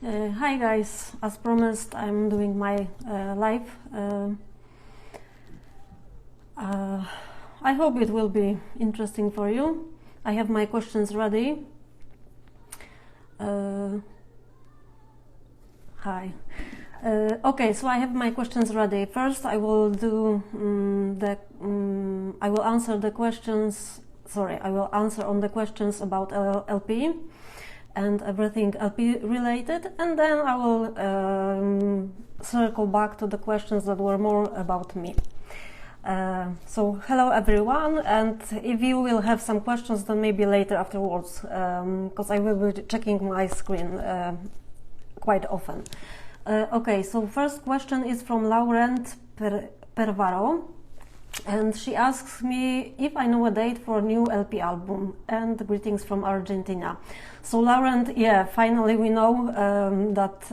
Hi guys, as promised I'm doing my live. I hope it will be interesting for you. I have my questions ready. Hi. Okay, so I have my questions ready. First I will do I will answer the questions, I will answer on the questions about LP and everything LP related, and then I will circle back to the questions that were more about me. So hello everyone, and if you will have some questions, then maybe later afterwards, because I will be checking my screen quite often. Okay, so first question is from Laurent Pervaro, and she asks me if I know a date for a new LP album, and greetings from Argentina. So Laurent, yeah, finally we know that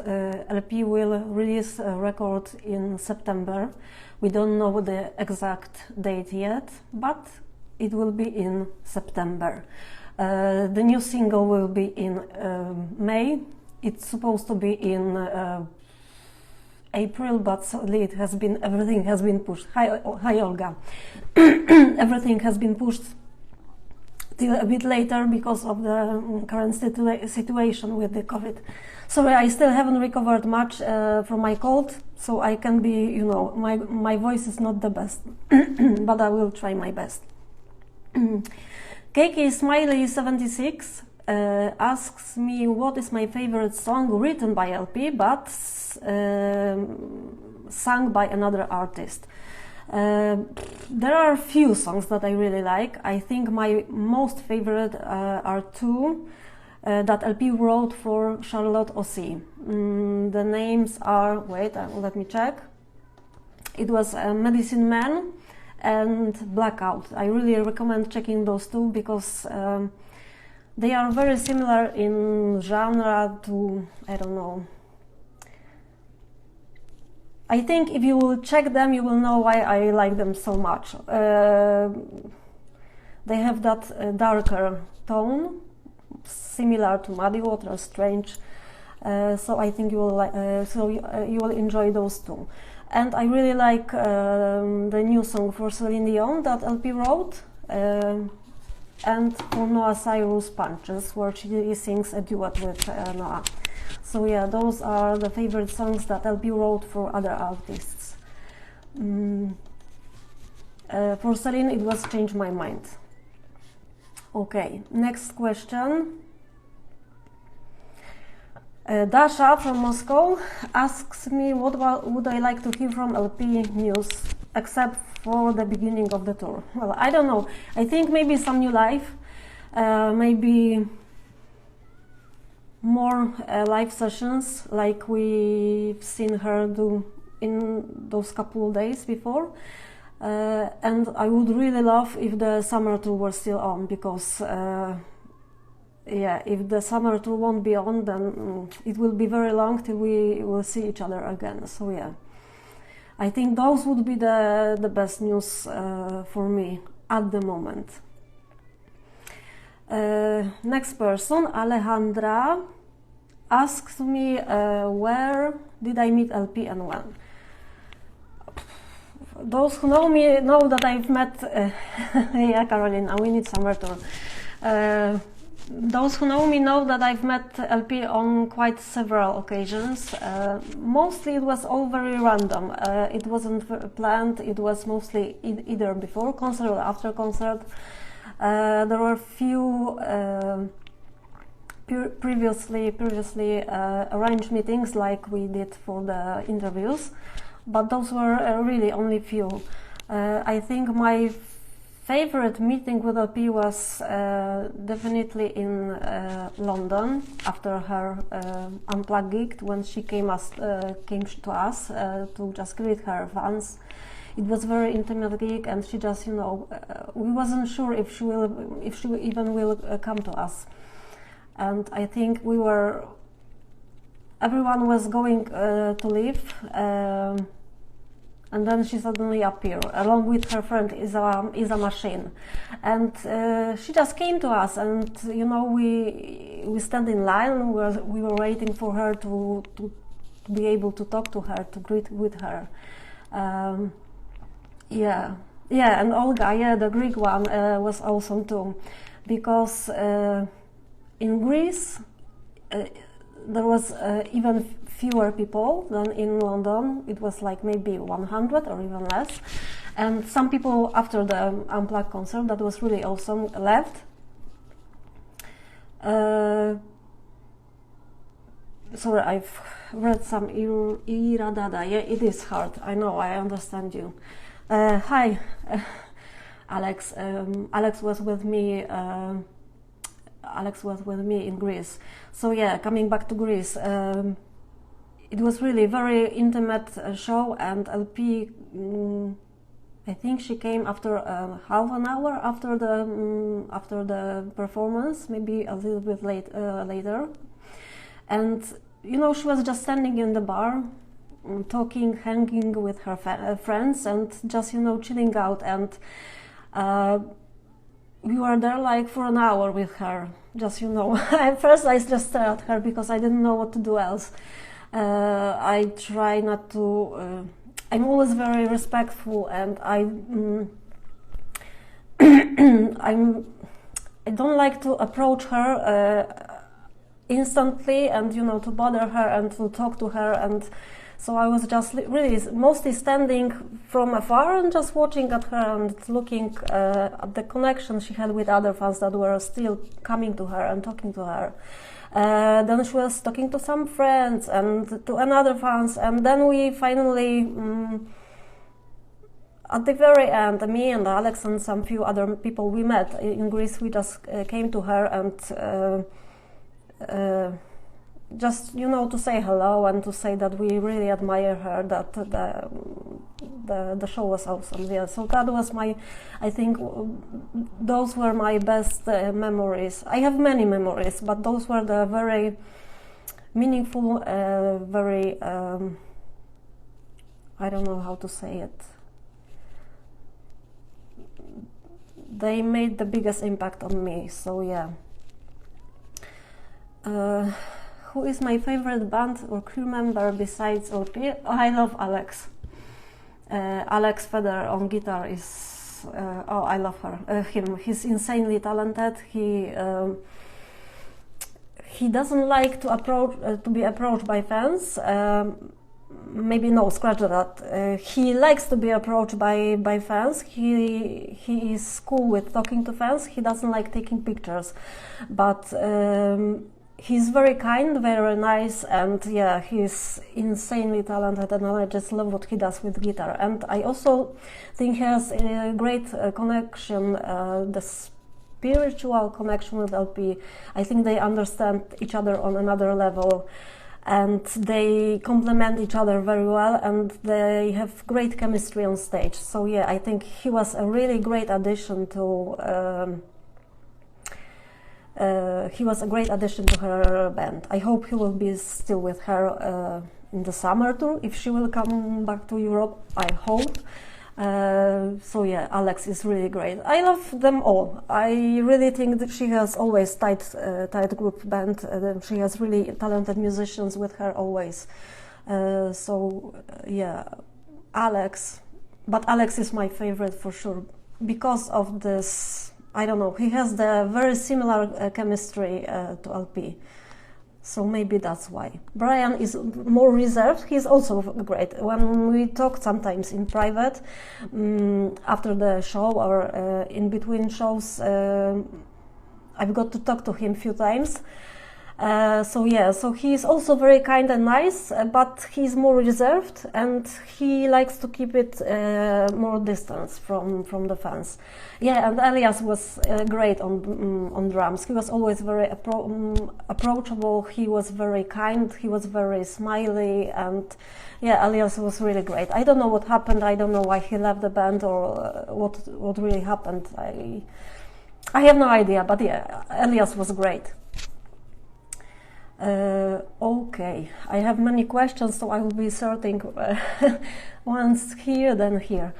LP will release a record in September. We don't know the exact date yet, but it will be in September. The new single will be in May. It's supposed to be in April, but sadly everything has been pushed. Hi Olga. Everything has been pushed till a bit later because of the current situation with the COVID. Sorry, I still haven't recovered much from my cold, so I can be, you know, my voice is not the best, but I will try my best. Keiki Smiley 76 asks me what is my favorite song written by LP but sung by another artist. There are a few songs that I really like. I think my most favorite are two that LP wrote for Charlotte Ossie. The names are, let me check. It was Medicine Man and Blackout. I really recommend checking those two because they are very similar in genre to, I don't know. I think if you will check them, you will know why I like them so much. They have that darker tone, similar to Muddy Water, Strange. So I think you will you will enjoy those two. And I really like the new song for Celine Dion that LP wrote, and for Noah Cyrus, Punches, where she sings a duet with Noah. So yeah, those are the favorite songs that LP wrote for other artists. For Celine, it was Change My Mind. Okay, next question. Dasha from Moscow asks me what would I like to hear from LP news, except for the beginning of the tour. Well, I don't know. I think maybe some new live, maybe more live sessions like we've seen her do in those couple of days before. And I would really love if the summer tour was still on, because yeah, if the summer tour won't be on, then it will be very long till we will see each other again. So yeah, I think those would be the best news for me at the moment. Next person, Alejandra, asks me where did I meet LP and when. Those who know me know that I've met yeah, Carolina, we need summer tour. Those who know me know that I've met LP on quite several occasions. Mostly it was all very random. It wasn't planned. It was mostly either before concert or after concert. There were few previously arranged meetings like we did for the interviews, but those were really only few. I think my favorite meeting with LP was definitely in London after her Unplugged gig, when she came to us to just greet her fans. It was a very intimate gig, and she just, you know, we wasn't sure if she even will come to us. And I think everyone was going to leave, and and then she suddenly appeared along with her friend Isa Machine, and she just came to us, and you know, we stand in line. We were waiting for her to be able to talk to her, to greet with her. Yeah, and Olga, the Greek one, was awesome too, because in Greece there was even fewer people than in London. It was like maybe 100 or even less, and some people after the Unplugged concert, that was really awesome, left. Sorry, I've read some Iradada. Yeah, it is hard. I know, I understand you. Hi, Alex. Alex was with me. Alex was with me in Greece. So yeah, coming back to Greece, it was really very intimate show, and LP. I think she came after half an hour after the performance, maybe a little bit later, and you know, she was just standing in the bar, talking, hanging with her friends, and just, you know, chilling out. And we were there like for an hour with her. Just, you know, at first I just stared at her because I didn't know what to do else. I try not to. I'm always very respectful, and I don't like to approach her instantly, and you know, to bother her and to talk to her. And so I was just really mostly standing from afar and just watching at her and looking at the connection she had with other fans that were still coming to her and talking to her. Then she was talking to some friends and to another fans, and then we finally, at the very end, me and Alex and some few other people we met in Greece, we just came to her and just, you know, to say hello and to say that we really admire her, that the show was awesome. Yeah, so that was I think those were my best memories. I have many memories, but those were the very meaningful, very, I don't know how to say it. They made the biggest impact on me, so yeah. Who is my favorite band or crew member besides LP? Oh, I love Alex. Alex Feder on guitar is, I love him. He's insanely talented. He doesn't like to be approached by fans. Maybe no, scratch that. He likes to be approached by fans. He is cool with talking to fans. He doesn't like taking pictures, but he's very kind, very nice, and yeah, he's insanely talented, and I just love what he does with guitar. And I also think he has a great connection, the spiritual connection with LP. I think they understand each other on another level, and they complement each other very well, and they have great chemistry on stage. So yeah, I think he was a really great addition to her band. I hope he will be still with her in the summer tour, if she will come back to Europe, I hope. So yeah, Alex is really great. I love them all. I really think that she has always tight group band. She has really talented musicians with her always. So yeah, Alex. But Alex is my favorite for sure because of this. I don't know, he has the very similar chemistry to LP, so maybe that's why. Brian is more reserved. He's also great. When we talk sometimes in private, after the show or in between shows, I've got to talk to him a few times. So yeah, so he's also very kind and nice, but he's more reserved, and he likes to keep it more distance from the fans. Yeah, and Elias was great on drums. He was always very approachable. He was very kind. He was very smiley, and yeah, Elias was really great. I don't know what happened. I don't know why he left the band or what really happened. I have no idea, but yeah, Elias was great. Okay, I have many questions, so I will be sorting once here, then here.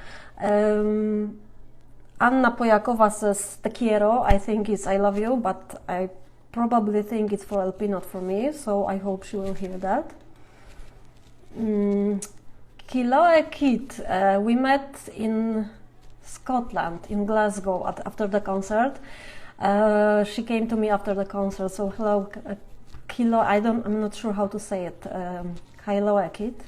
Anna Pojakowa says Te quiero. I think it's I love you, but I probably think it's for LP, not for me, so I hope she will hear that. Kiloe Kit, we met in Scotland, in Glasgow, after the concert. She came to me after the concert, so hello, Kilo. I'm not sure how to say it. Kiloe Kit.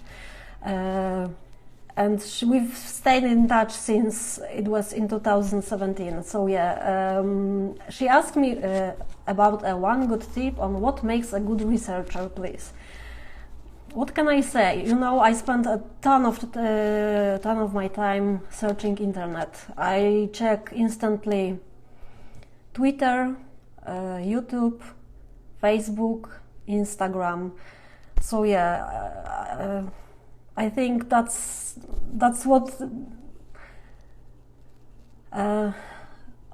And we've stayed in touch since it was in 2017. So yeah, she asked me about one good tip on what makes a good researcher, please. What can I say? You know, I spent a ton of my time searching internet. I check instantly Twitter, YouTube, Facebook, Instagram. So yeah, I think that's what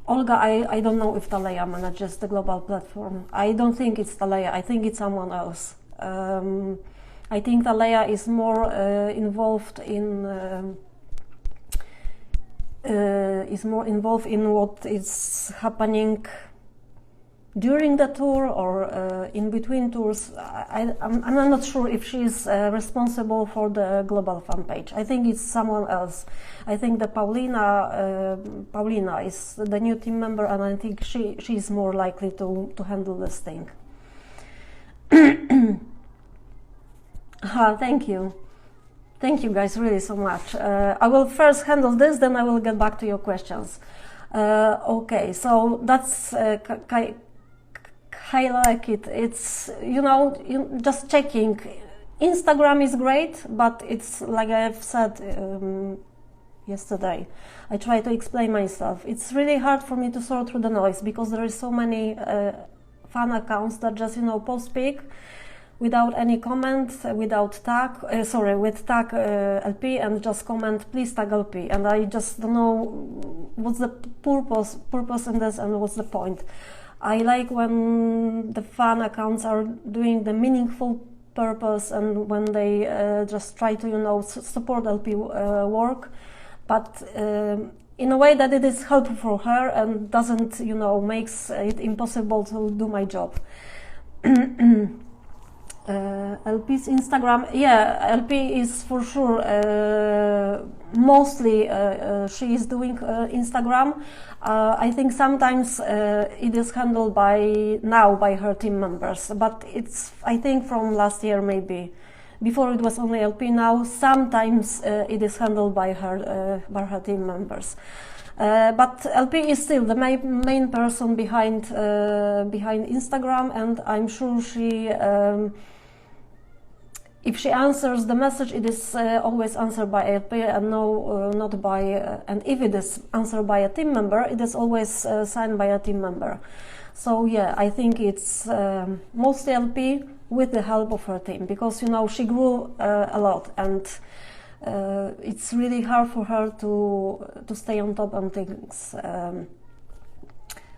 Olga. I don't know if Taleya manages the global platform. I don't think it's Taleya. I think it's someone else. I think Taleya is more involved in what is happening during the tour or in between tours. I'm not sure if she is responsible for the global fan page. I think it's someone else. I think that Paulina is the new team member, and I think she is more likely to handle this thing. Thank you guys really so much. I will first handle this, then I will get back to your questions. Okay, so that's I like it. It's, you know, just checking. Instagram is great, but it's like I've said yesterday. I try to explain myself. It's really hard for me to sort through the noise because there is so many fan accounts that just, you know, post pic without any comment, without tag, with tag LP and just comment, please tag LP. And I just don't know what's the purpose in this and what's the point. I like when the fan accounts are doing the meaningful purpose and when they just try to, you know, support LP work, but in a way that it is helpful for her and doesn't, you know, makes it impossible to do my job. LP's Instagram, yeah, LP is for sure mostly she is doing Instagram. I think sometimes it is handled by her team members, but it's, I think, from last year maybe. Before it was only LP. Now sometimes it is handled by her team members. But LP is still the main person behind Instagram, and I'm sure she. If she answers the message, it is always answered by LP and not by. And if it is answered by a team member, it is always signed by a team member. So yeah, I think it's mostly LP with the help of her team, because, you know, she grew a lot, and it's really hard for her to stay on top of things.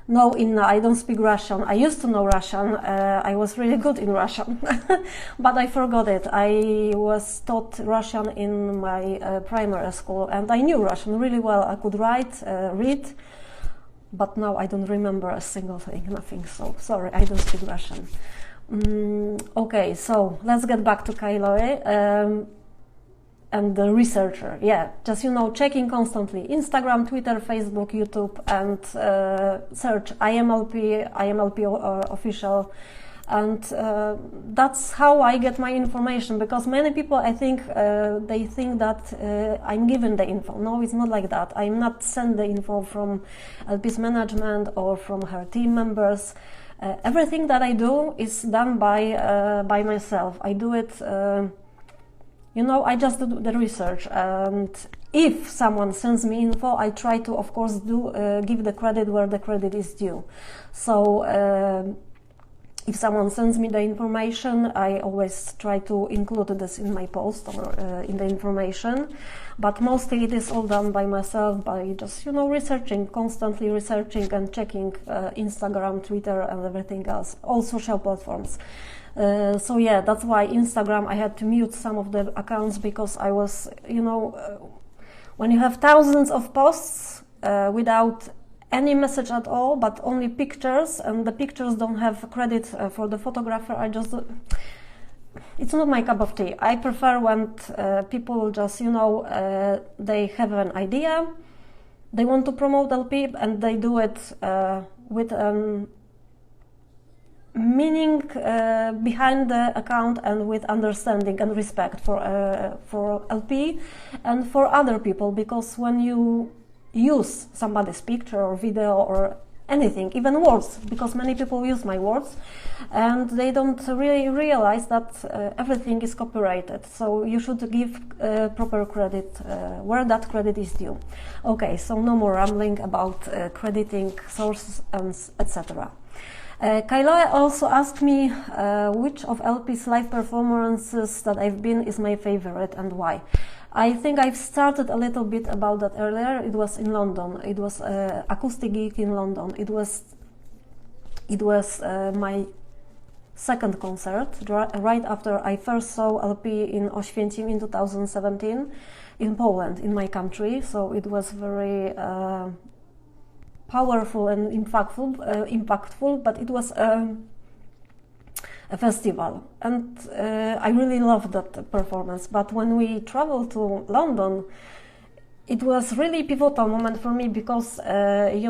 No, Inna, I don't speak Russian. I used to know Russian. I was really good in Russian, but I forgot it. I was taught Russian in my primary school, and I knew Russian really well. I could write, read, but now I don't remember a single thing, nothing. So sorry, I don't speak Russian. Okay, so let's get back to Kailoe. And the researcher, yeah, just, you know, checking constantly Instagram, Twitter, Facebook, YouTube, and search IMLP official, and that's how I get my information. Because many people, I think, they think that I'm given the info. No, it's not like that. I'm not sent the info from LP's management or from her team members. Everything that I do is done by myself. I do it. You know, I just do the research, and if someone sends me info, I try to, of course, give the credit where the credit is due. So if someone sends me the information, I always try to include this in my post or in the information. But mostly it is all done by myself, by just, you know, constantly researching and checking Instagram, Twitter, and everything else, all social platforms. So yeah, that's why Instagram, I had to mute some of the accounts, because I was, when you have thousands of posts without any message at all, but only pictures, and the pictures don't have credit for the photographer, it's not my cup of tea. I prefer when people just, they have an idea, they want to promote LP, and they do it with meaning behind the account, and with understanding and respect for LP and for other people. Because when you use somebody's picture or video or anything, even words, because many people use my words and they don't really realize that everything is copyrighted. So you should give proper credit where that credit is due. Okay, so no more rambling about crediting sources and etc. Kailoe also asked me which of LP's live performances that I've been is my favorite and why. I think I've started a little bit about that earlier. It was in London. It was acoustic gig in London. It was my second concert right after I first saw LP in Oświęcim in 2017 in Poland, in my country. So it was very powerful and impactful, but it was a festival, and I really loved that performance. But when we traveled to London, it was really pivotal moment for me, because I've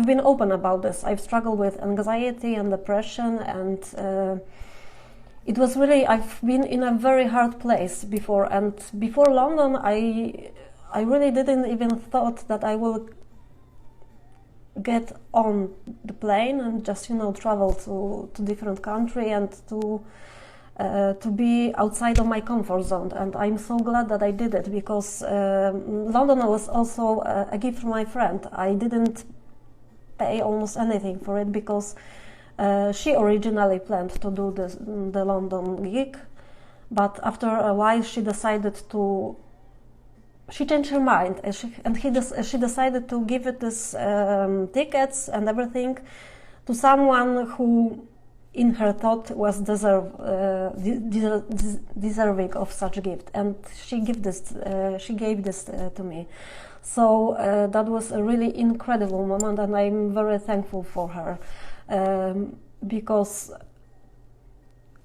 been open about this. I've struggled with anxiety and depression, and it was really, I've been in a very hard place before, and before London I really didn't even thought that I will get on the plane and just travel to different country and to be outside of my comfort zone. And I'm so glad that I did it, because London was also a gift from my friend. I didn't pay almost anything for it, because she originally planned to do the London gig, but after a while she changed her mind, and she decided to give it this tickets and everything to someone who, in her thought, was deserving of such a gift, and she gave this to me. So that was a really incredible moment, and I'm very thankful for her, because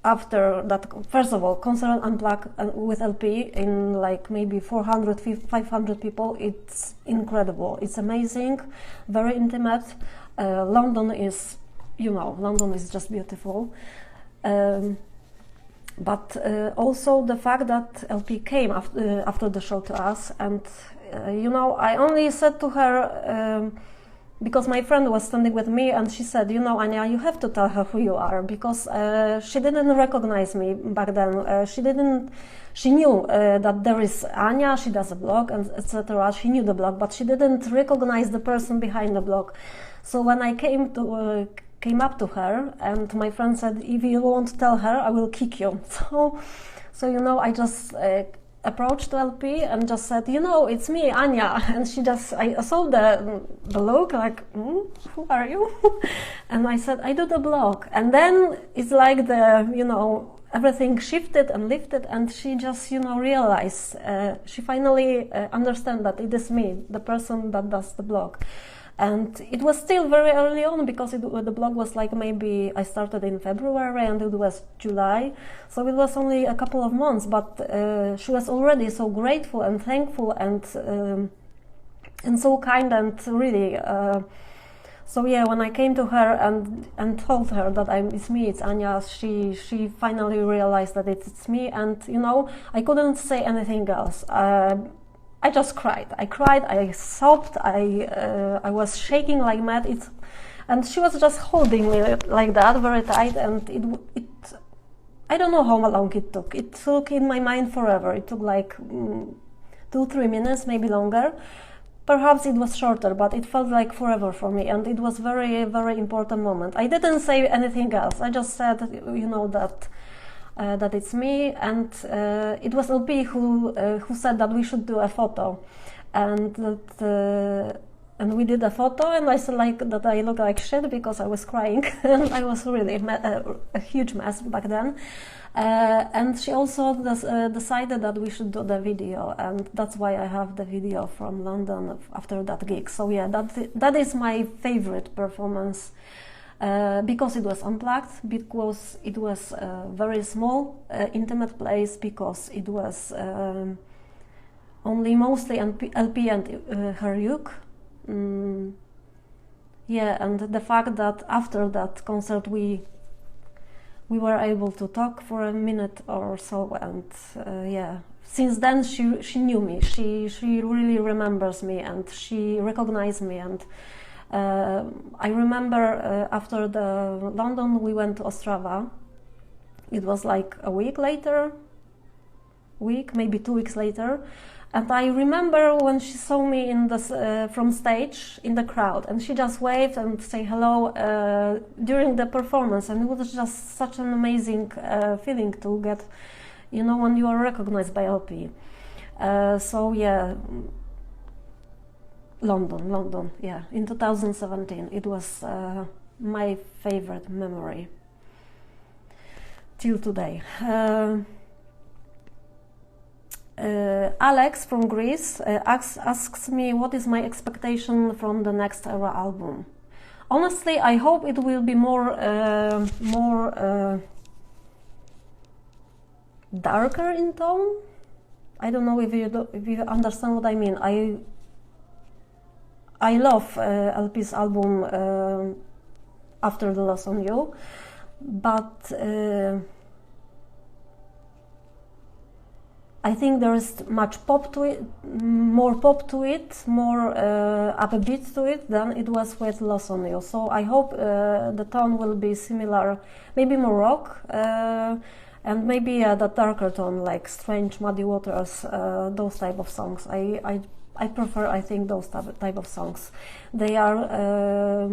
after that, first of all, concert Unplugged with LP in like maybe 400, 500 people, it's incredible. It's amazing, very intimate. London is just beautiful. But also the fact that LP came after the show to us, and I only said to her, because my friend was standing with me, and she said, Anya, you have to tell her who you are, because she didn't recognize me back then. She knew that there is Anya, she does a blog, and etc. She knew the blog, but she didn't recognize the person behind the blog. So when I came up to her, and my friend said, if you won't tell her, I will kick you. So I just approached LP and just said, it's me, Anya. And I saw the look like, who are you? And I said, I do the blog. And then it's like everything shifted and lifted, and she just, realized, she finally understand that it is me, the person that does the blog. And it was still very early on, because the blog was like, maybe I started in February and it was July, so it was only a couple of months, but she was already so grateful and thankful and so kind, and really so yeah, when I came to her and told her that it's me, it's Anya, she finally realized that it's me, and I couldn't say anything else. I just cried. I sobbed. I was shaking like mad. And she was just holding me like that, very tight. And it I don't know how long it took. It took in my mind forever. It took like 2-3 minutes, maybe longer. Perhaps it was shorter, but it felt like forever for me. And it was very, very important moment. I didn't say anything else. I just said, that it's me, and it was LP who said that we should do a photo, and that and we did a photo, and I said like that I look like shit because I was crying, and I was really a huge mess back then. And she also decided that we should do the video, and that's why I have the video from London after that gig. So yeah, that is my favorite performance, because it was unplugged, because it was a very small, intimate place, because it was only mostly LP and her uke. Yeah, and the fact that after that concert we were able to talk for a minute or so, and yeah, since then she knew me. She really remembers me, and she recognized me. And I remember after the London we went to Ostrava. It was like a week, maybe 2 weeks later. And I remember when she saw me in the from stage in the crowd, and she just waved and say hello during the performance, and it was just such an amazing feeling to get, you know, when you are recognized by LP. So yeah, London, yeah, in 2017, it was my favorite memory till today. Alex from Greece asks me what is my expectation from the next Era album. Honestly, I hope it will be more darker in tone. I don't know if you understand what I mean. I love LP's album After the Loss on You, but I think there is much pop to it, more upbeat to it than it was with Loss on You. So I hope the tone will be similar, maybe more rock, and maybe the darker tone like Strange, Muddy Waters, those type of songs. I prefer, I think, those type of songs. They are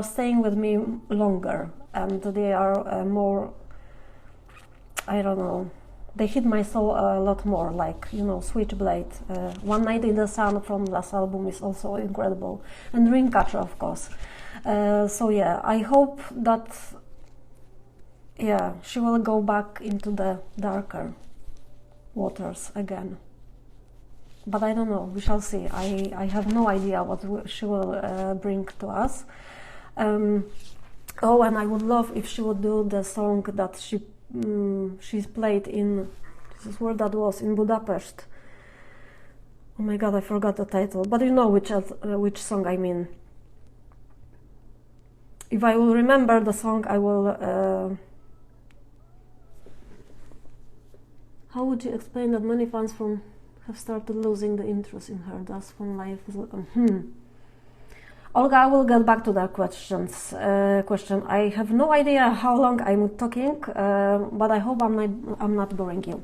staying with me longer, and they are more, I don't know, they hit my soul a lot more, like, you know, Switchblade. One Night in the Sun from last album is also incredible, and Dreamcatcher, of course. So yeah, I hope that, yeah, she will go back into the darker waters again. But I don't know, we shall see. I have no idea what she will bring to us. Oh, and I would love if she would do the song that she's played in, this is where that was, in Budapest. Oh my god, I forgot the title, but you know which song I mean. If I will remember the song, I will... How would you explain that many fans have started losing the interest in her? That's when life is... Olga, I will get back to that question. I have no idea how long I'm talking, but I hope I'm not boring you.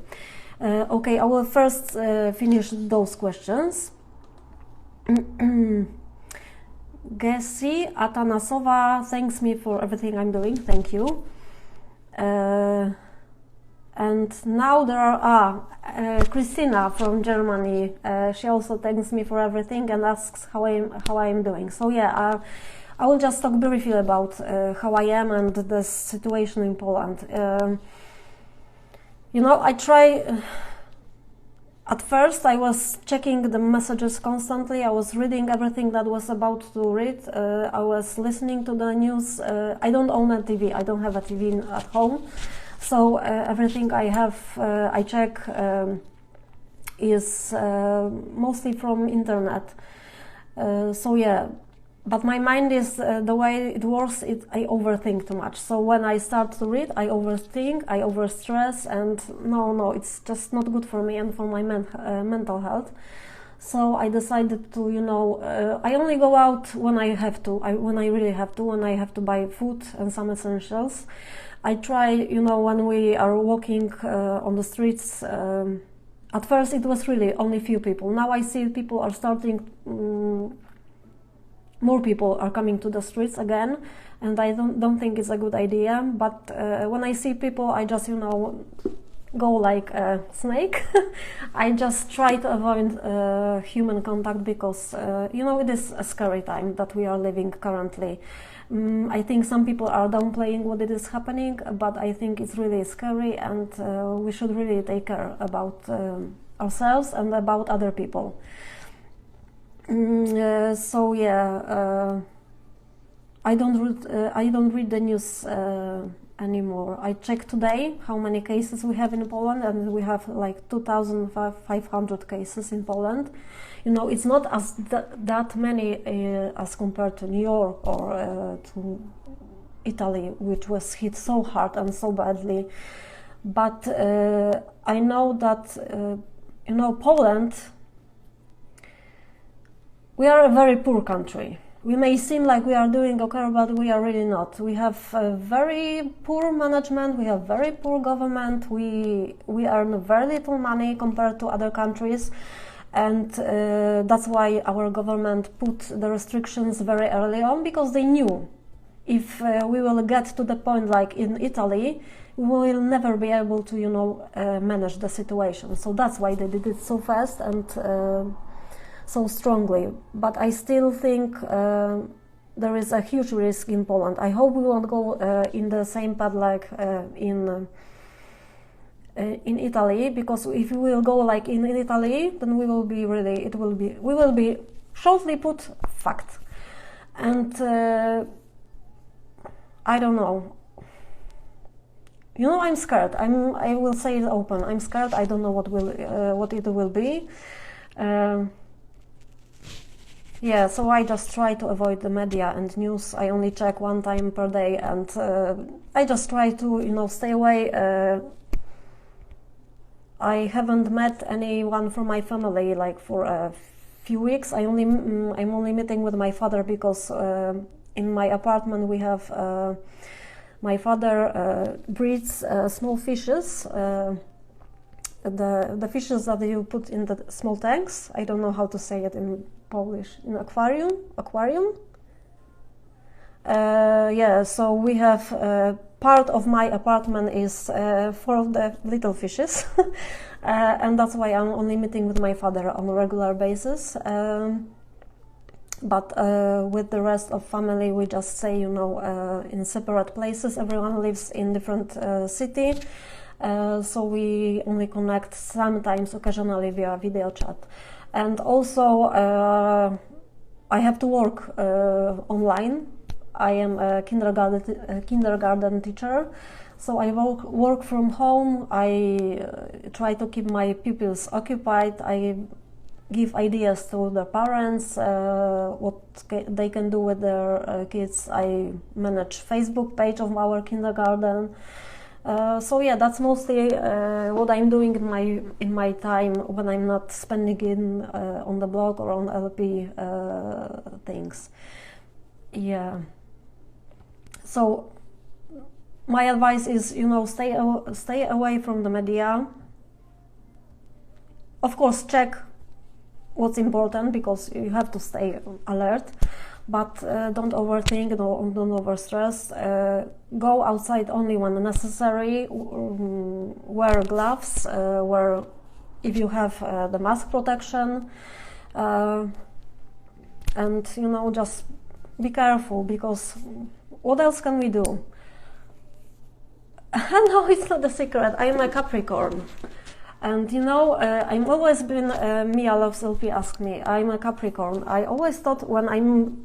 Okay, I will first finish those questions. Gessi Atanasova thanks me for everything I'm doing. Thank you. And now there are Christina from Germany. She also thanks me for everything and asks how I am doing. So yeah, I will just talk briefly about how I am and the situation in Poland. You know, I try. At first, I was checking the messages constantly. I was reading everything that was about to read. I was listening to the news. I don't own a TV. I don't have a TV at home. So everything I have, I check, is mostly from internet. So yeah, but my mind is the way it works. I overthink too much. So when I start to read, I overthink, I overstress, and no, it's just not good for me and for my mental health. So I decided to, you know, I only go out when I have to. When I really have to. When I have to buy food and some essentials. I try, you know, when we are walking on the streets, at first it was really only few people. Now I see people are starting, more people are coming to the streets again, and I don't think it's a good idea. But when I see people, I just, you know, go like a snake. I just try to avoid human contact because, it is a scary time that we are living currently. I think some people are downplaying what it is happening, but I think it's really scary, and we should really take care about ourselves and about other people. I don't read the news anymore. I checked today how many cases we have in Poland, and we have like 2,500 cases in Poland. It's not as that many as compared to New York or to Italy, which was hit so hard and so badly. But I know that Poland, we are a very poor country. We may seem like we are doing okay, but we are really not. We have very poor management, we have very poor government, we earn very little money compared to other countries, and that's why our government put the restrictions very early on, because they knew if we will get to the point like in Italy, we will never be able to, manage the situation. So that's why they did it so fast and so strongly. But I still think there is a huge risk in Poland. I hope we won't go in the same path like in Italy, because if we will go like in Italy, then we will be shortly put fact. And I don't know. I'm scared. I will say it open. I'm scared. I don't know what it will be. So I just try to avoid the media and news. I only check one time per day, and I just try to, stay away. I haven't met anyone from my family like for a few weeks. I'm only meeting with my father because in my apartment we have my father breeds small fishes. The fishes that you put in the small tanks. I don't know how to say it in Polish. In aquarium. So we have part of my apartment is for the little fishes, and that's why I'm only meeting with my father on a regular basis. But with the rest of family, we just stay, in separate places. Everyone lives in different city. So we only connect sometimes, occasionally via video chat. And also, I have to work online. I am a kindergarten teacher, so I work from home. I try to keep my pupils occupied. I give ideas to the parents, what they can do with their kids. I manage Facebook page of our kindergarten. That's mostly what I'm doing in my time when I'm not spending it on the blog or on LP things. So my advice is, stay away from the media. Of course, check what's important, because you have to stay alert. But don't overthink, don't overstress. Go outside only when necessary. Wear gloves. If you have the mask protection, and just be careful, because what else can we do? No, it's not a secret. I'm a Capricorn. And I'm always been, Mia loves LP asked me, I'm a Capricorn. I always thought when I'm,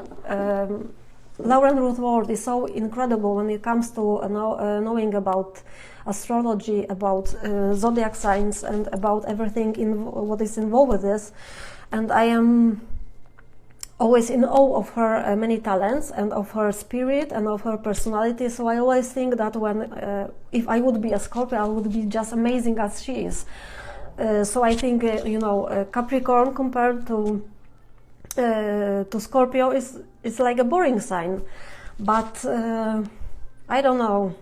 Lauren Ruth Ward is so incredible when it comes to knowing about astrology, about zodiac signs, and about everything what is involved with this. And I am always in awe of her many talents and of her spirit and of her personality. So I always think that if I would be a Scorpio, I would be just amazing as she is. So I think Capricorn compared to Scorpio is like a boring sign. But I don't know.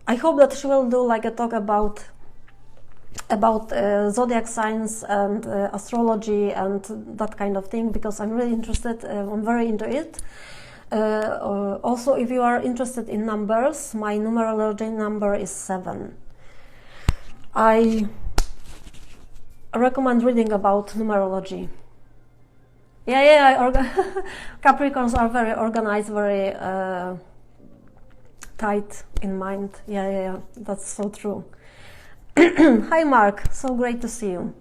I hope that she will do like a talk about zodiac signs and astrology and that kind of thing, because I'm really interested. I'm very into it. Also, if you are interested in numbers, my numerology number is 7. I recommend reading about numerology. Capricorns are very organized, very tight in mind. Yeah, that's so true. Hi Mark, so great to see you.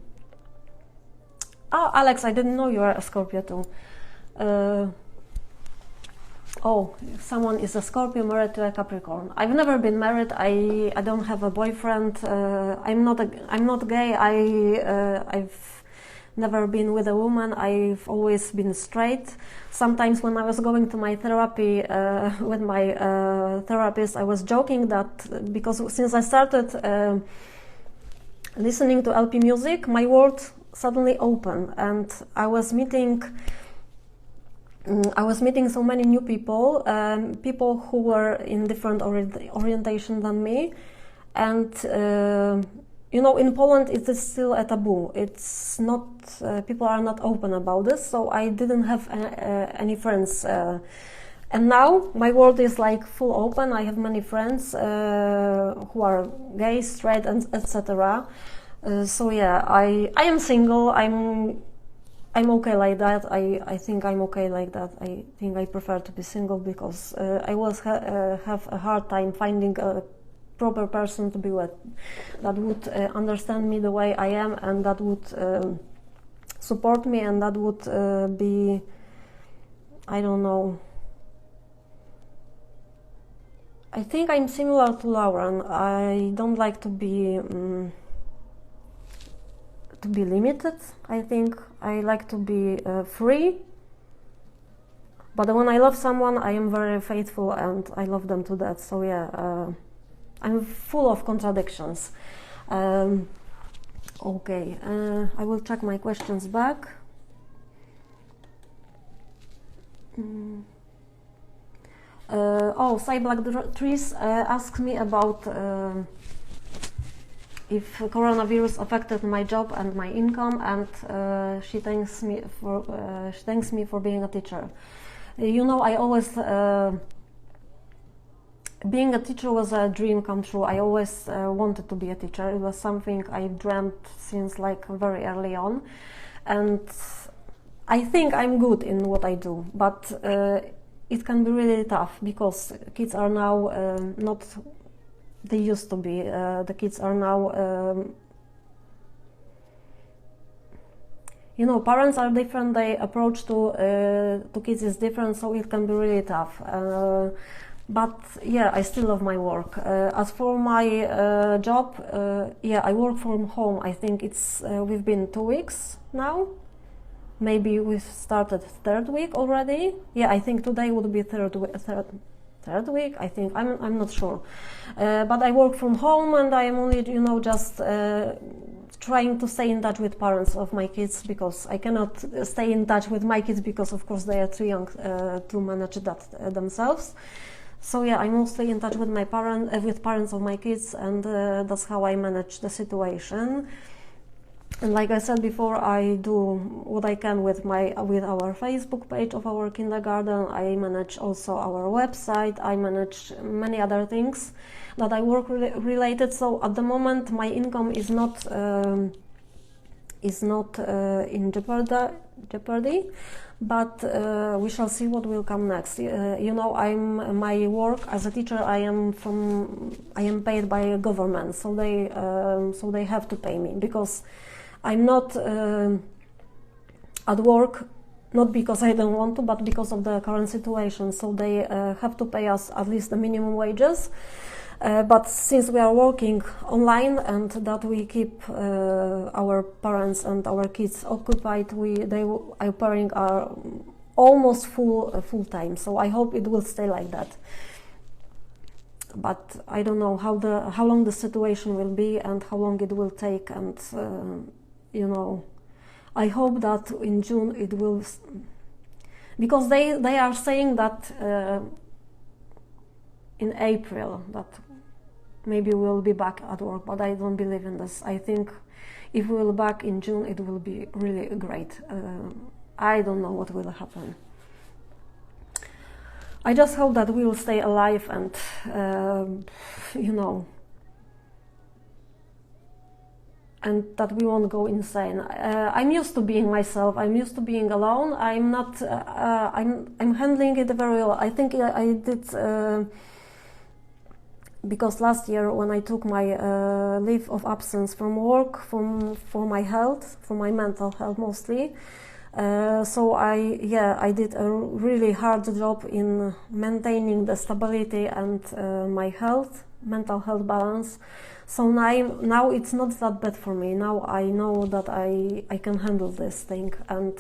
Oh, Alex, I didn't know you were a Scorpio too. Oh, someone is a Scorpio married to a Capricorn. I've never been married. I don't have a boyfriend. I'm not gay. I've never been with a woman. I've always been straight. Sometimes when I was going to my therapy with my therapist, I was joking that because since I started listening to LP music, my world suddenly opened, and I was meeting so many new people, people who were in different orientation than me, and in Poland it is still a taboo. It's not, people are not open about this, so I didn't have any friends. And now my world is like full open. I have many friends who are gay, straight, and etc. So yeah, I am single. I'm okay like that. I think I'm okay like that. I think I prefer to be single because I always have a hard time finding a proper person to be with that would understand me the way I am, and that would support me, and that would be, I don't know. I think I'm similar to Lauren. I don't like to be limited. I think I like to be free, but when I love someone, I am very faithful and I love them to death. So yeah, I'm full of contradictions. Okay, I will check my questions back. Say Black Trees asked me about if coronavirus affected my job and my income, and she thanks me for being a teacher. I always being a teacher was a dream come true. I always wanted to be a teacher. It was something I dreamt since like very early on, and I think I'm good in what I do, but it can be really tough because kids are now not they used to be. The kids are now, parents are different. Their approach to kids is different, so it can be really tough. But yeah, I still love my work. As for my job, I work from home. I think we've been 2 weeks now. Maybe we've started third week already. Yeah, I think today would be third week. I think I'm not sure, but I work from home, and I am only just trying to stay in touch with parents of my kids, because I cannot stay in touch with my kids because of course they are too young to manage that themselves. So yeah, I'm mostly in touch with my parents of my kids, and that's how I manage the situation. And like I said before, I do what I can with our Facebook page of our kindergarten. I manage also our website. I manage many other things that I work related. So at the moment, my income is not in jeopardy, but we shall see what will come next. My work as a teacher. I am paid by a government, so they have to pay me because I'm not at work, not because I don't want to, but because of the current situation. So they have to pay us at least the minimum wages. But since we are working online and that we keep our parents and our kids occupied, our parents are almost full time. So I hope it will stay like that. But I don't know how long the situation will be and how long it will take, and I hope that in June it will, because they are saying that in April that maybe we'll be back at work, but I don't believe in this. I think if we will be back in June, it will be really great. I don't know what will happen. I just hope that we will stay alive and and that we won't go insane. I'm used to being myself. I'm used to being alone. I'm not. I'm handling it very well. I think I did because last year when I took my leave of absence from work, for my health, for my mental health mostly. So I did a really hard job in maintaining the stability and my health, mental health balance. So now it's not that bad for me. Now I know that I can handle this thing, and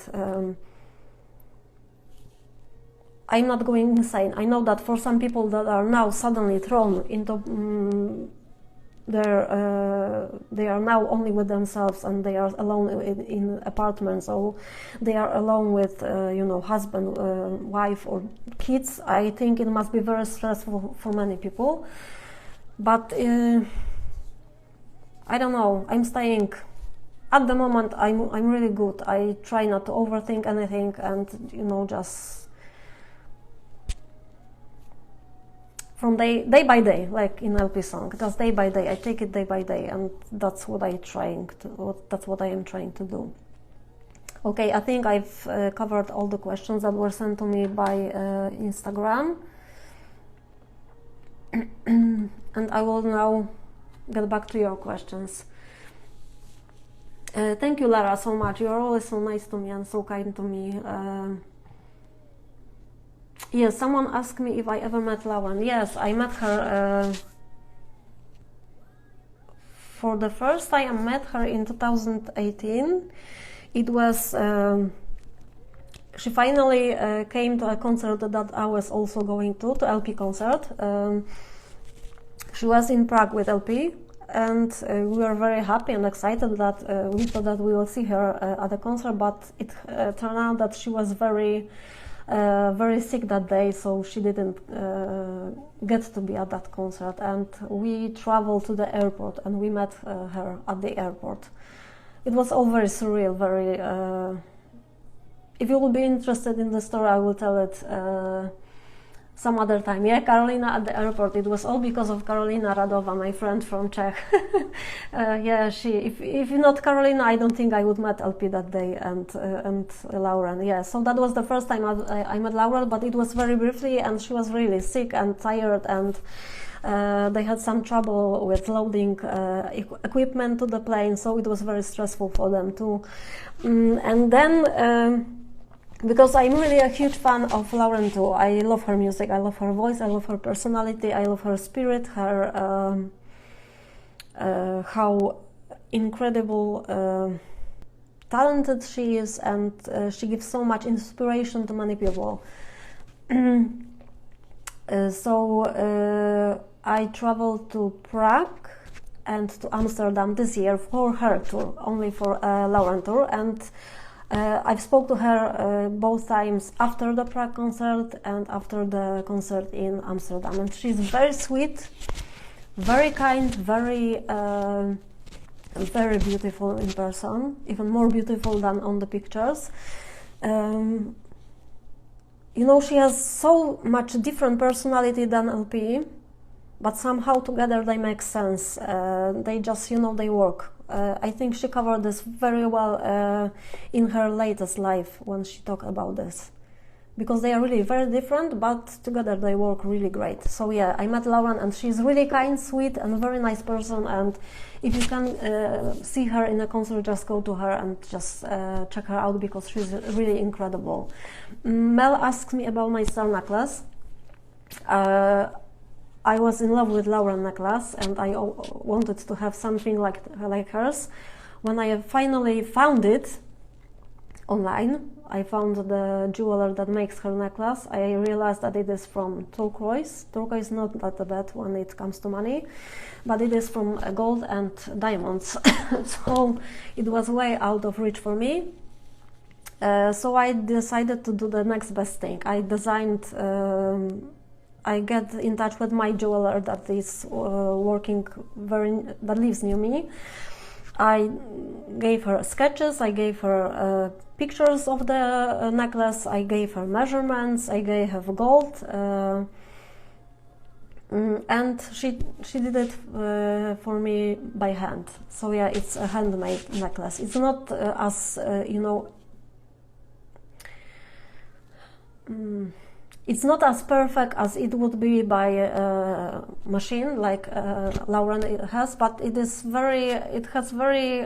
I'm not going insane. I know that for some people that are now suddenly thrown into they are now only with themselves, and they are alone in apartments, so they are alone with husband, wife or kids. I think it must be very stressful for many people, but I don't know. I'm staying. At the moment, I'm really good. I try not to overthink anything, and just from day by day, like in LP song, just day by day. I take it day by day, and that's what I am trying to do. Okay, I think I've covered all the questions that were sent to me by Instagram, and I will now get back to your questions. Thank you, Lara, so much. You're always so nice to me and so kind to me. Yes, someone asked me if I ever met Lauren. Yes, I met her for the first time. I met her in 2018. It was she finally came to a concert that I was also going to LP concert. She was in Prague with LP, and we were very happy and excited that we thought that we will see her at the concert, but it turned out that she was very sick that day, so she didn't get to be at that concert, and we traveled to the airport and we met her at the airport. It was all very surreal, very if you will be interested in the story, I will tell it some other time. Yeah, Karolina at the airport. It was all because of Karolina Radova, my friend from Czech. Yeah, if not Karolina, I don't think I would met LP that day, and Lauren. Yeah, so that was the first time I met Lauren, but it was very briefly, and she was really sick and tired, and they had some trouble with loading equipment to the plane, so it was very stressful for them too. And then. Because I'm really a huge fan of Lauren too. I love her music, I love her voice, I love her personality, I love her spirit, her how incredible talented she is, and she gives so much inspiration to many people. So I traveled to Prague and to Amsterdam this year for her tour, only for Lauren tour, and I've spoke to her both times after the Prague concert and after the concert in Amsterdam, and she's very sweet, very kind, very beautiful in person, even more beautiful than on the pictures. She has so much different personality than LP, but somehow together they make sense. They just, they work. I think she covered this very well in her latest live when she talked about this, because they are really very different, but together they work really great. So yeah, I met Lauren, and she's really kind, sweet, and a very nice person, and if you can see her in a concert, just go to her and just check her out, because she's really incredible. Mel asked me about my star necklace. I was in love with Lauren necklace, and I wanted to have something like hers. When I finally found it online, I found the jeweler that makes her necklace. I realized that it is from turquoise. Turquoise is not that bad when it comes to money, but it is from gold and diamonds. So it was way out of reach for me. So I decided to do the next best thing. I get in touch with my jeweler that is that lives near me. I gave her sketches, I gave her pictures of the necklace, I gave her measurements, I gave her gold, And she did it for me by hand. So yeah, it's a handmade necklace. It's not as you know. It's not as perfect as it would be by a machine like Lauren has, but it is very. It has very.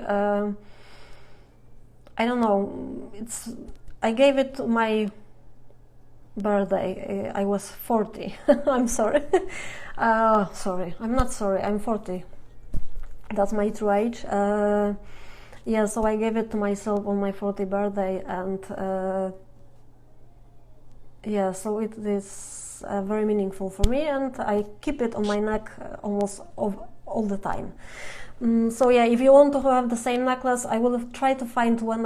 I don't know. I gave it to my birthday. I was 40. I'm sorry. Sorry. I'm not sorry. I'm 40. That's my true age. Yeah. So I gave it to myself on my 40th birthday, and yeah. So it is very meaningful for me, and I keep it on my neck almost all the time. So yeah, if you want to have the same necklace, I will try to find when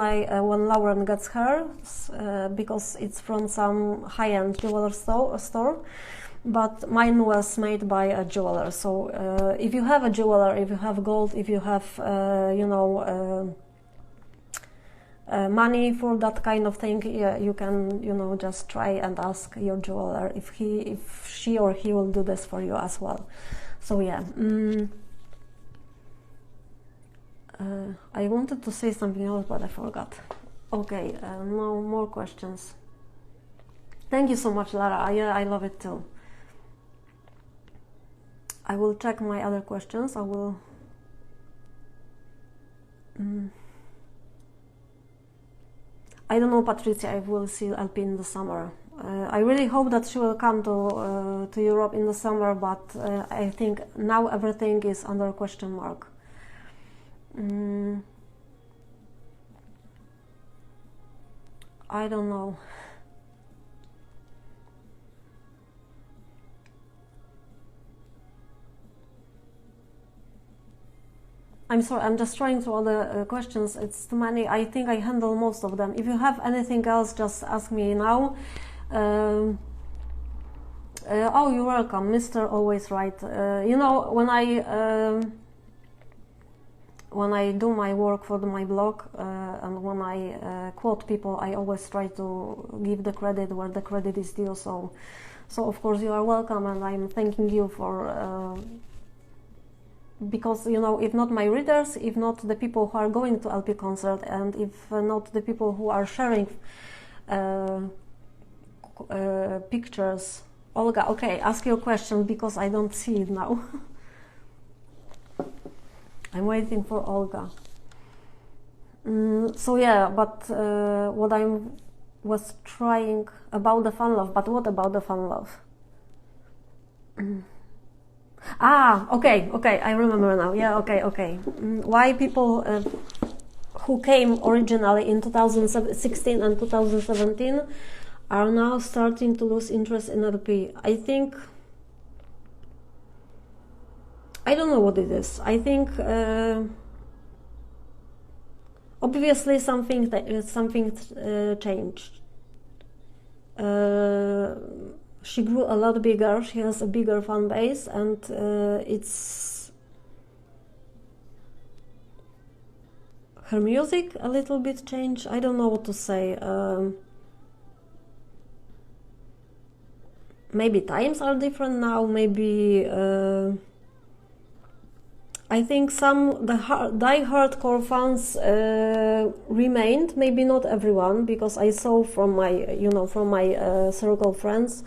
Lauren gets hers, because it's from some high-end jeweler store. But mine was made by a jeweler. So if you have a jeweler, if you have gold, if you have money for that kind of thing, yeah, you can just try and ask your jeweler if she or he will do this for you as well. So yeah. I wanted to say something else, but I forgot. Okay, no more questions. Thank you so much, Lara. I love it too. I will check my other questions. I will. I don't know, Patricia, if we'll see LP in the summer. I really hope that she will come to Europe in the summer, but I think now everything is under question mark. I don't know. I'm sorry, I'm just trying through all the questions. It's too many. I think I handle most of them. If you have anything else, just ask me now. Oh, you're welcome, Mr. Always Right. When I do my work for my blog and when I quote people, I always try to give the credit where the credit is due. So of course you are welcome, and I'm thanking you for because if not my readers, if not the people who are going to LP concert, and if not the people who are sharing pictures. Olga, okay, ask your question because I don't see it now. I'm waiting for Olga. So yeah, but what I was trying about the fun love, but what about the fun love? Okay, I remember now. Yeah, okay. Why people who came originally in 2016 and 2017 are now starting to lose interest in LP? I think, I don't know what it is. I think obviously something changed. She grew a lot bigger. She has a bigger fan base, and it's her music a little bit changed. I don't know what to say. Maybe times are different now. Maybe I think the die-hardcore fans remained. Maybe not everyone, because I saw from my circle of friends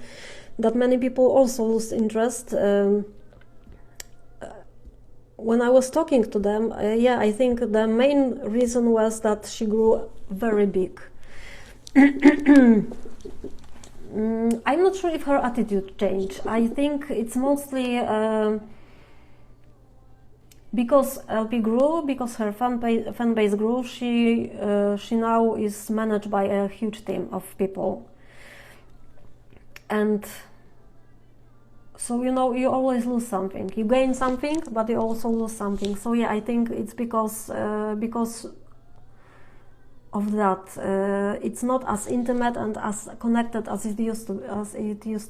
that many people also lost interest. When I was talking to them, I think the main reason was that she grew very big. I'm not sure if her attitude changed. I think it's mostly because LP grew, because her fan base grew. She now is managed by a huge team of people, and so you always lose something. You gain something, but you also lose something. So yeah, I think it's because of that. It's not as intimate and as connected as it used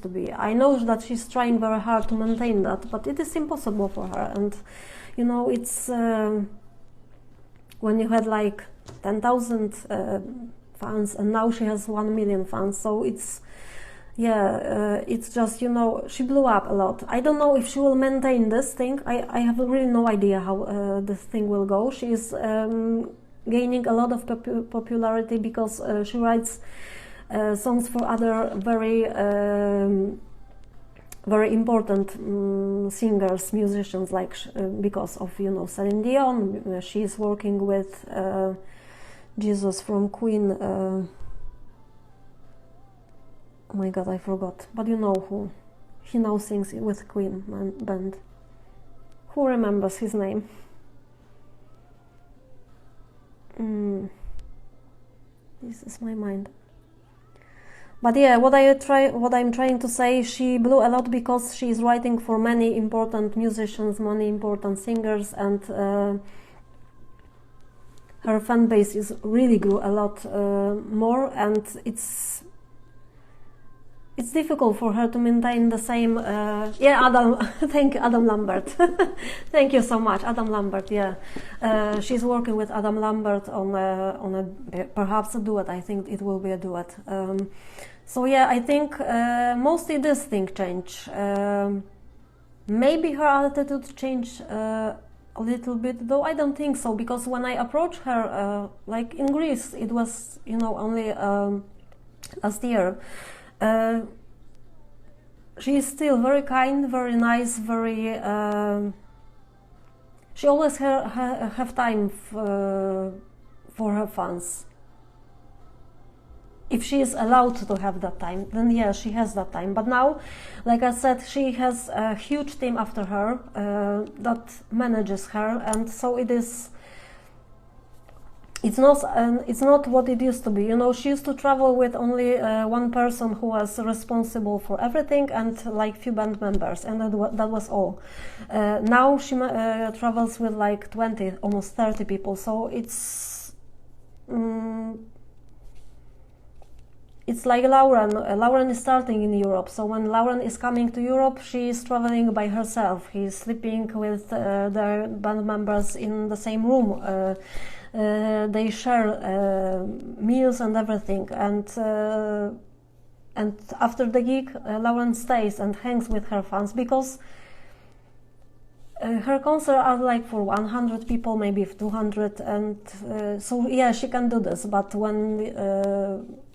to be. I know that she's trying very hard to maintain that, but it is impossible for her. And it's when you had like 10,000 fans, and now she has 1 million fans. So it's yeah, it's just, you know, she blew up a lot. I don't know if she will maintain this thing. I have really no idea how this thing will go. She is gaining a lot of popularity because she writes songs for other very important singers, musicians, like because of, you know, Celine Dion. She is working with Jesus from Queen. Oh my God, I forgot. But you know who. He now sings with Queen band. Who remembers his name? This is my mind. But yeah, what I'm trying to say, she blew a lot because she is writing for many important musicians, many important singers, and her fan base is really grew a lot more, and it's difficult for her to maintain the same. Yeah, Adam, thank you, Adam Lambert. Thank you so much, Adam Lambert. Yeah, she's working with Adam Lambert on a perhaps a duet. I think it will be a duet. So yeah, I think mostly this thing changed. Maybe her attitude changed a little bit, though I don't think so, because when I approached her, like in Greece, it was, you know, only last year. She is still very kind, very nice, very. She always have time for her fans. If she is allowed to have that time, then yeah, she has that time. But now, like I said, she has a huge team after her that manages her, and so it is. It's not what it used to be. You know, she used to travel with only one person who was responsible for everything and like few band members, and that was all. Now she travels with like 20, almost 30 people. So it's like Lauren. Lauren is starting in Europe. So when Lauren is coming to Europe, she is traveling by herself. He's sleeping with their band members in the same room. They share meals and everything, and after the gig, Lauren stays and hangs with her fans because her concerts are like for 100 people, maybe 200, and so yeah, she can do this. But when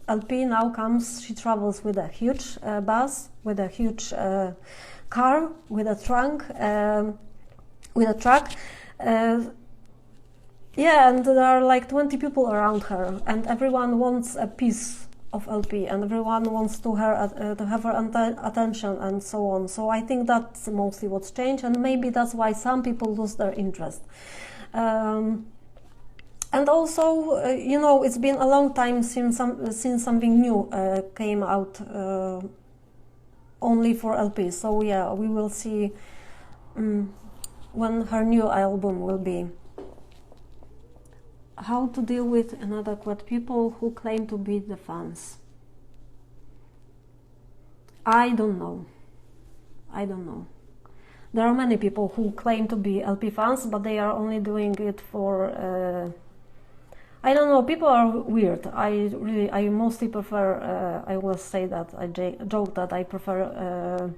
LP now comes, she travels with a huge bus, with a huge car, with a trunk, with a truck. Yeah, and there are like 20 people around her, and everyone wants a piece of LP, and everyone wants to have her attention, and so on. So I think that's mostly what's changed, and maybe that's why some people lose their interest. And also, you know, it's been a long time since something new came out only for LP. So yeah, we will see when her new album will be. How to deal with inadequate people who claim to be the fans? I don't know. There are many people who claim to be LP fans, but they are only doing it for. I don't know. People are weird. I mostly prefer. I will say that I joke that I prefer.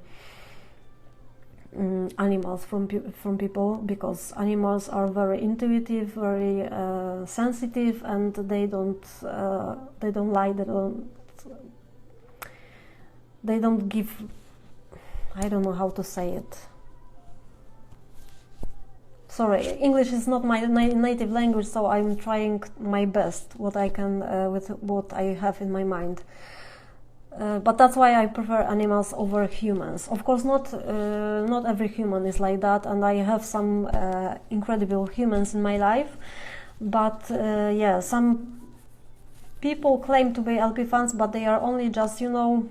Animals from people, because animals are very intuitive, very sensitive, and they don't lie. They don't give. I don't know how to say it. Sorry, English is not my native language, so I'm trying my best what I can with what I have in my mind. But that's why I prefer animals over humans. Of course, not every human is like that, and I have some incredible humans in my life. But yeah, some people claim to be LP fans, but they are only just, you know,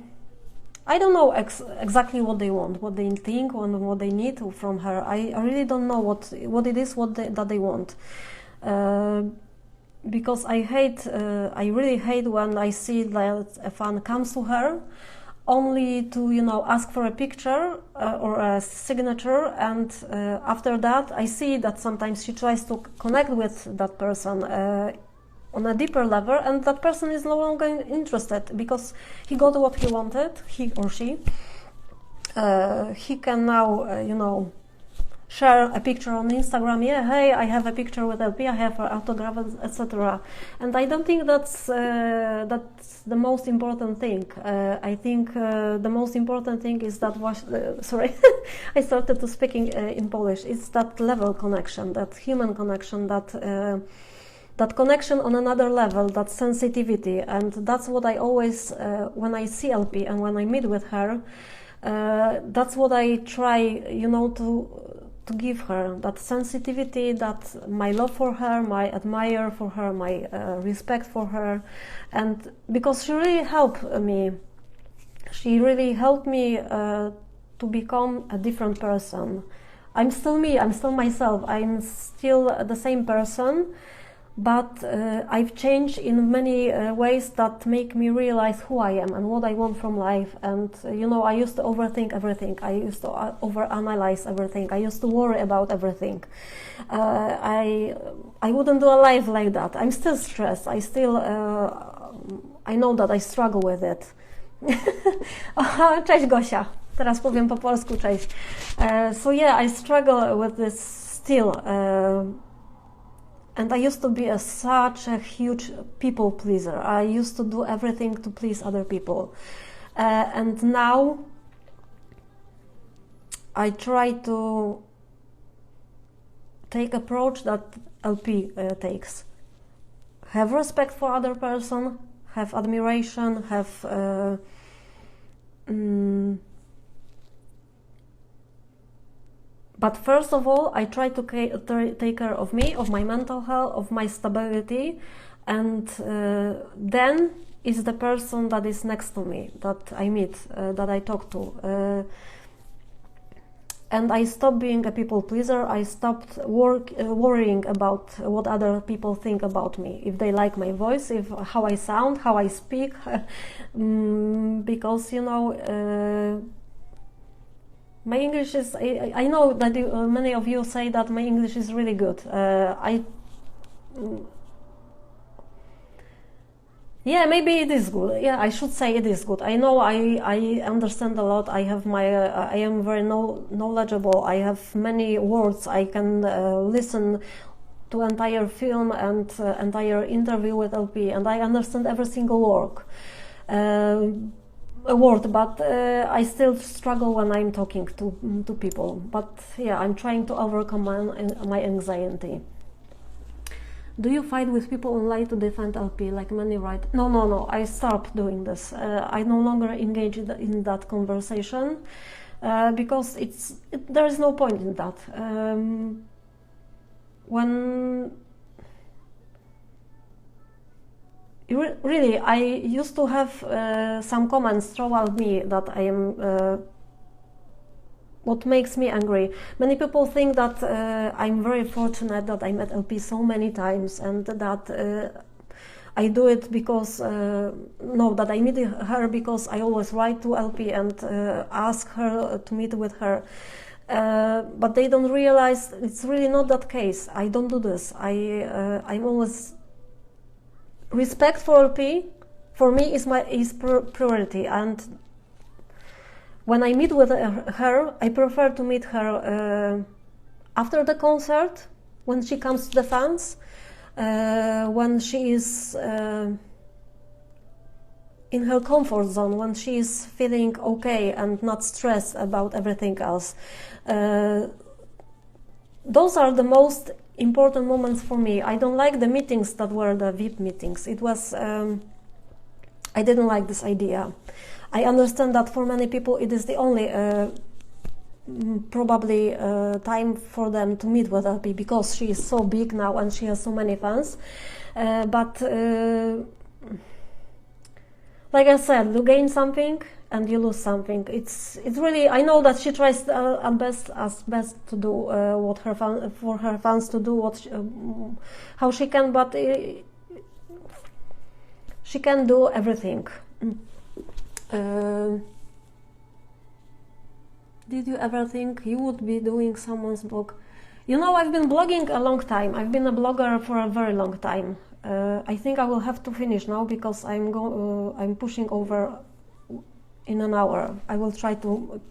I don't know exactly what they want, what they think, and what they need from her. I really don't know what it is that they want. Because I really hate when I see that a fan comes to her only to, you know, ask for a picture or a signature, and after that I see that sometimes she tries to connect with that person on a deeper level, and that person is no longer interested because he got what he wanted, he or she. He can now, you know, share a picture on Instagram. Yeah, hey, I have a picture with LP, I have an autograph, etc. And I don't think that's the most important thing. I think the most important thing is that sorry, I started to speaking in Polish. It's that level connection, that human connection, that connection on another level, that sensitivity, and that's what I always when I see LP and when I meet with her. That's what I try, you know, to give her, that sensitivity, that my love for her, my admire for her, my respect for her, and because she really helped me. She really helped me to become a different person. I'm still me, I'm still myself, I'm still the same person, but I've changed in many ways that make me realize who I am and what I want from life. And you know, I used to overthink everything. I used to overanalyze everything. I used to worry about everything. I wouldn't do a life like that. I'm still stressed. I still I know that I struggle with it. Cześć Gosia. Teraz powiem po polsku cześć. So yeah, I struggle with this still. And I used to be such a huge people pleaser. I used to do everything to please other people. And now I try to take approach that LP takes. Have respect for other person, have admiration, have but first of all, I try to take care of me, of my mental health, of my stability, and then is the person that is next to me, that I meet, that I talk to. And I stopped being a people pleaser. I stopped worrying about what other people think about me, if they like my voice, how I sound, how I speak, because you know. My English is, I know that many of you say that my English is really good. Yeah, maybe it is good. Yeah, I should say it is good. I know I understand a lot. I have I am very knowledgeable. I have many words. I can listen to entire film and entire interview with LP, and I understand every single word. But I still struggle when I'm talking to people. But yeah, I'm trying to overcome my anxiety. Do you fight with people online to defend LP like many write? No. I stopped doing this. I no longer engage in that conversation because there is no point in that. When really, I used to have some comments thrown at me that I am what makes me angry. Many people think that I'm very fortunate that I met LP so many times and that I do it because that I meet her because I always write to LP and ask her to meet with her. But they don't realize it's really not that case. I don't do this. I'm always respect for LP, for me, is priority, and when I meet with her, I prefer to meet her after the concert, when she comes to the fans, when she is in her comfort zone, when she is feeling okay and not stressed about everything else. Those are the most important moments for me. I don't like the meetings that were the VIP meetings. It was, I didn't like this idea. I understand that for many people it is the only probably time for them to meet with LP because she is so big now and she has so many fans. But like I said, you gain something and you lose something. It's really, I know that she tries as best to do what for her fans to do how she can, but she can do everything. Did you ever think you would be doing someone's blog? You know, I've been blogging a long time. I've been a blogger for a very long time. I think I will have to finish now because I'm pushing over in an hour. I will try to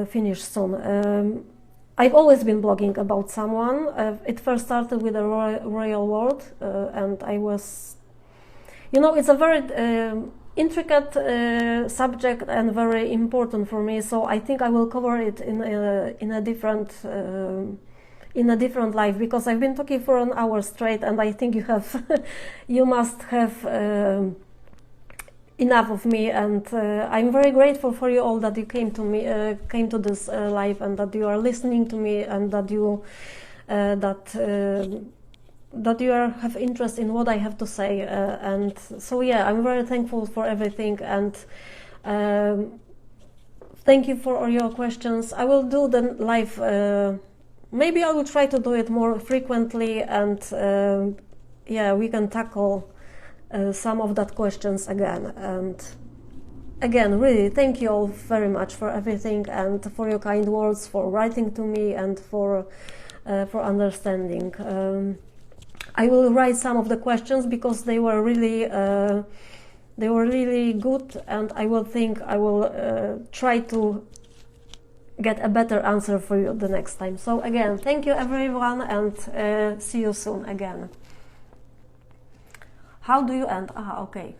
finish soon. I've always been blogging about someone. It first started with the royal world, and I was, you know, it's a very intricate subject and very important for me. So I think I will cover it in a different life, because I've been talking for an hour straight, and I think you must have enough of me, and I'm very grateful for you all that you came to this live, and that you are listening to me, and that you have interest in what I have to say, and so yeah, I'm very thankful for everything, and thank you for all your questions. I will do the live. Maybe I will try to do it more frequently, and yeah, we can tackle some of that questions again. And again, really, thank you all very much for everything, and for your kind words, for writing to me, and for understanding. I will write some of the questions because they were really good, and I will try to get a better answer for you the next time. So again, thank you everyone, and see you soon again. How do you end? Okay.